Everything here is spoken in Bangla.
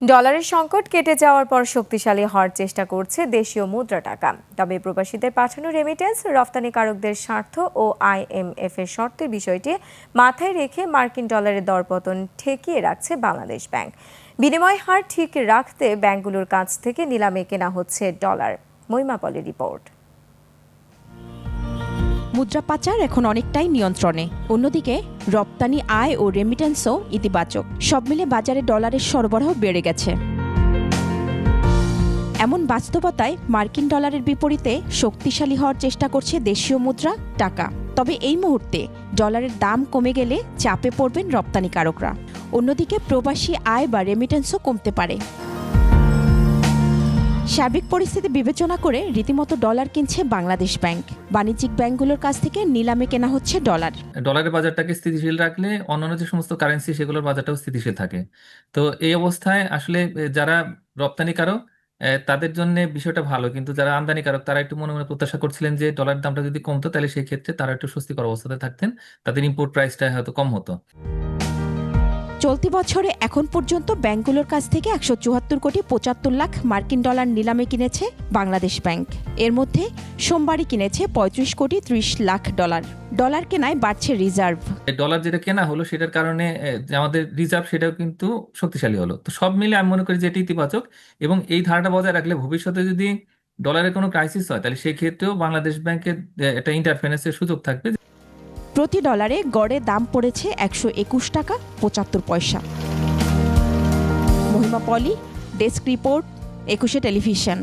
ডলারের সংকট কেটে যাওয়ার পর শক্তিশালী হওয়ার চেষ্টা করছে দেশীয় মুদ্রা টাকা। তবে প্রবাসীদের পাঠানো রেমিটেন্স, রপ্তানিকারকদের স্বার্থ ও আইএমএফ এর শর্তের বিষয়টি মাথায় রেখে মার্কিন ডলারের দরপতন ঠেকিয়ে রাখছে বাংলাদেশ ব্যাংক। বিনিময় হার ঠিক রাখতে ব্যাংকগুলোর কাছ থেকে নিলামে কেনা হচ্ছে ডলার। মহিমা পলের রিপোর্ট। মুদ্রা পাচার এখন অনেকটাই নিয়ন্ত্রণে। অন্যদিকে রপ্তানি আয় ও রেমিটেন্সও ইতিবাচক। সব মিলে বাজারে ডলারের সরবরাহ বেড়ে গেছে। এমন বাস্তবতায় মার্কিন ডলারের বিপরীতে শক্তিশালী হওয়ার চেষ্টা করছে দেশীয় মুদ্রা টাকা। তবে এই মুহূর্তে ডলারের দাম কমে গেলে চাপে পড়বেন রপ্তানিকারকরা। অন্যদিকে প্রবাসী আয় বা রেমিটেন্সও কমতে পারে। সার্বিক পরিস্থিতি বিবেচনা করে রীতিমতো ডলার কিনছে বাংলাদেশ ব্যাংক। বাণিজ্যিক ব্যাংকগুলোর কাছ থেকে নিলামে কেনা হচ্ছে ডলার। ডলারের বাজারটাকে স্থিতিশীল রাখলে অন্যান্য যে সমস্ত কারেন্সি সেগুলোর বাজারটাও স্থিতিশীল থাকে। তো এই অবস্থায় আসলে যারা রপ্তানিকারক তাদের জন্য বিষয়টা ভালো, কিন্তু যারা আমদানিকারক তারা একটু মনে মনে প্রত্যাশা করছিলেন যে ডলার দামটা যদি কমতো তাহলে সেই ক্ষেত্রে তারা একটু স্বস্তিকর অবস্থাতে থাকতেন, তাদের ইম্পোর্ট প্রাইসটা হয়তো কম হতো। চলতি বছরে এখন পর্যন্ত ব্যাংকগুলোর কাছ থেকে 174 কোটি 75 লাখ মার্কিন ডলার নিলামে কিনেছে বাংলাদেশ ব্যাংক। এর মধ্যে সোমবারই কিনেছে 35 কোটি 30 লাখ ডলার। ডলার কেনায় বাড়ছে রিজার্ভ। ডলার যেটা কেনা হলো সেটার কারণে যে আমাদের রিজার্ভ সেটাও কিন্তু শক্তিশালী হলো। তো সব মিলে আমি মনে করি যে এটি ইতিবাচক, এবং এই ধারাটা বজায় রাখলে ভবিষ্যতে যদি ডলারের কোনো ক্রাইসিস হয় তাহলে সেই ক্ষেত্রেও বাংলাদেশ ব্যাংকের একটা ইন্টারফারেন্সের সুযোগ থাকবে। প্রতি ডলারে গড়ে দাম পড়েছে 121 টাকা 75 পয়সা। মহিমা পলি, ডেস্ক রিপোর্ট, 21 টেলিভিশন।